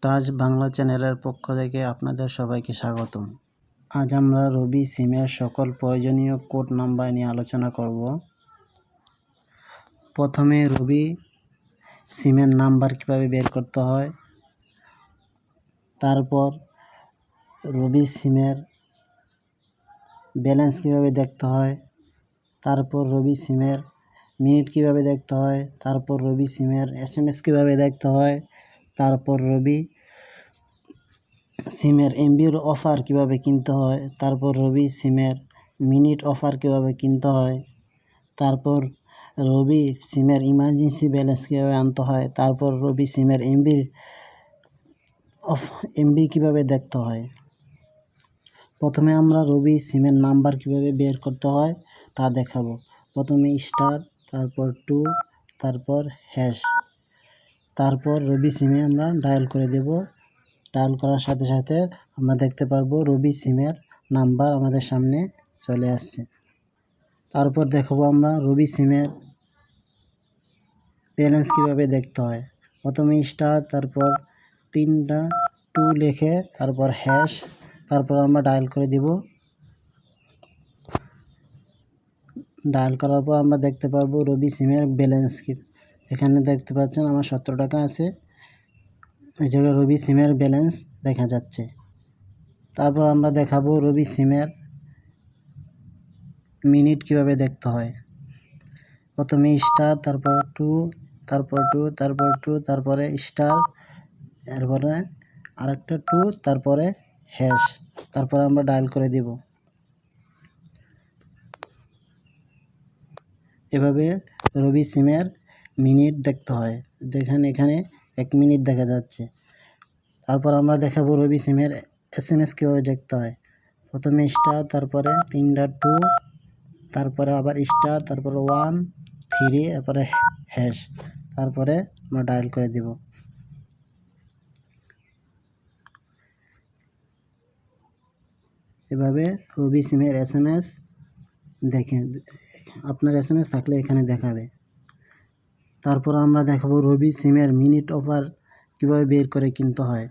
Touch Bangla চ্যানেলের পক্ষ থেকে আপনাদের সবাইকে স্বাগতম। আজ আমরা রবি সিমের সকল প্রয়োজনীয় কোড নাম্বার নিয়ে আলোচনা করব। প্রথমে রবি সিমের নাম্বার কিভাবে বের করতে হয়, তারপর রবি সিমের ব্যালেন্স কিভাবে দেখতে হয়, তারপর রবি সিমের মিনিট কিভাবে দেখতে হয়, তারপর রবি সিমের SMS কিভাবে দেখতে হয়, তারপর রবি সিমের এমবির অফার কিভাবে কিনতে হয়, তারপর রবি সিমের মিনিট অফার কিভাবে কিনতে হয়, তারপর রবি সিমের ইমার্জেন্সি ব্যালেন্স কীভাবে আনতে হয়, তারপর রবি সিমের এমবি কিভাবে দেখতে হয়। প্রথমে আমরা রবি সিমের নাম্বার কিভাবে বের করতে হয় তা দেখাবো। প্রথমে স্টার, তারপর 2, তারপর হ্যাশ, তারপর রবি সিমে আমরা ডায়াল করে দেব। ডায়াল করার সাথে সাথে আমরা দেখতে পারবো রবি সিমের নাম্বার আমাদের সামনে চলে আসছে। তারপর দেখাবো আমরা রবি সিমের ব্যালেন্স কিভাবে দেখতে হয়। প্রথমে স্টার, তারপর 3টা 2 লিখে তারপর হ্যাশ, তারপর আমরা ডায়াল করে দিব। ডায়াল করার পর আমরা দেখতে পারবো রবি সিমের ব্যালেন্স কি। এখানে দেখতে পাচ্ছেন আমার 17 টাকা আছে, এই জায়গায় রবি সিমের ব্যালেন্স দেখা যাচ্ছে। তারপর আমরা দেখাবো রবি সিমের মিনিট কিভাবে দেখতে হয়। প্রথমে স্টার, তারপর 2, তারপর 2, তারপর 2, তারপরে স্টার, এরপরে আরেকটা 2, তারপরে হ্যাশ, তারপর আমরা ডায়াল করে দিব। এভাবে রবি সিমের মিনিট দেখতে হয়। দেখেন এখানে 1 মিনিট দেখা যাচ্ছে। তারপর আমরা দেখাবো রবি সিমের SMS কীভাবে দেখতে হয়। প্রথমে স্টার, তারপরে 3টা 2, তারপরে আবার স্টার, তারপরে 1, 3, তারপরে হ্যাশ, তারপরে আমরা ডায়াল করে দিব। এভাবে রবি সিমের SMS দেখেন, আপনার SMS থাকলে এখানে দেখাবে। তারপর আমরা দেখাবো রবি সিমের মিনিট অফার কীভাবে বের করে কিনতে হয়।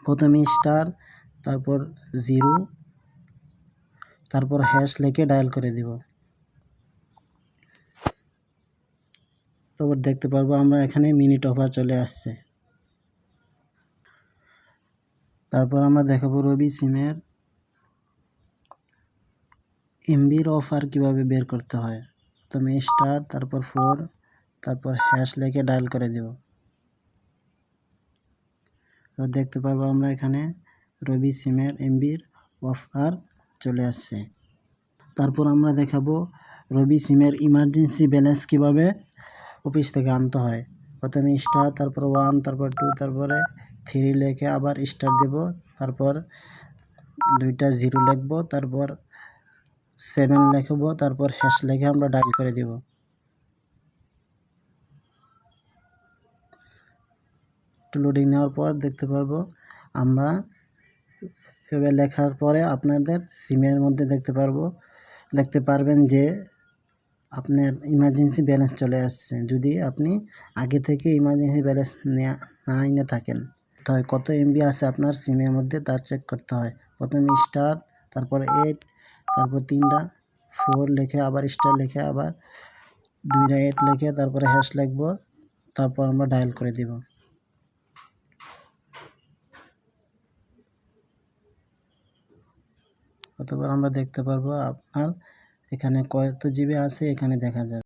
প্রথমে স্টার, তারপর 0, তারপর হ্যাশ লিখে ডায়াল করে দিব। তারপর দেখতে পারবো আমরা এখানে মিনিট অফার চলে আসছে। তারপর আমরা দেখাবো রবি সিমের এমবির অফার কিভাবে বের করতে হয়। প্রথমে স্টার, তারপর 4, তারপর হ্যাশ লিখে ডায়াল করে দেব। তো দেখতে পারবো আমরা এখানে রবি সিমের এমবির অফার চলে আসছে। তারপর আমরা দেখাবো রবি সিমের ইমার্জেন্সি ব্যালেন্স কিভাবে অফিস থেকে আনতে হয়। প্রথমে স্টার, তারপর 1, তারপর 2, তারপরে 3 লিখে আবার স্টার দেব, তারপর 2টা 0 লিখব, তারপর 7 লিখব, তারপর হ্যাশ লিখে আমরা ডায়াল করে দেব। একটু লোডিং নেওয়ার পর দেখতে পারবো আমরা এভাবে লেখার পরে আপনাদের সিমের মধ্যে দেখতে পারবেন যে আপনার ইমার্জেন্সি ব্যালেন্স চলে আসছে। যদি আপনি আগে থেকে ইমার্জেন্সি ব্যালেন্স না এনে থাকেন, তাহলে কত এমবি আছে আপনার সিমের মধ্যে তা চেক করতে হয়। প্রথমে স্টার, তারপর 8, তারপর 3টা 4 লিখে আবার স্টার লিখে আবার 2টা 8 লিখে তারপরে হ্যাশ লিখব, তারপর আমরা ডায়াল করে দিব। অতঃপর আমরা দেখতে পারবো আপনার এখানে কত জিবি আছে এখানে দেখা যাবে।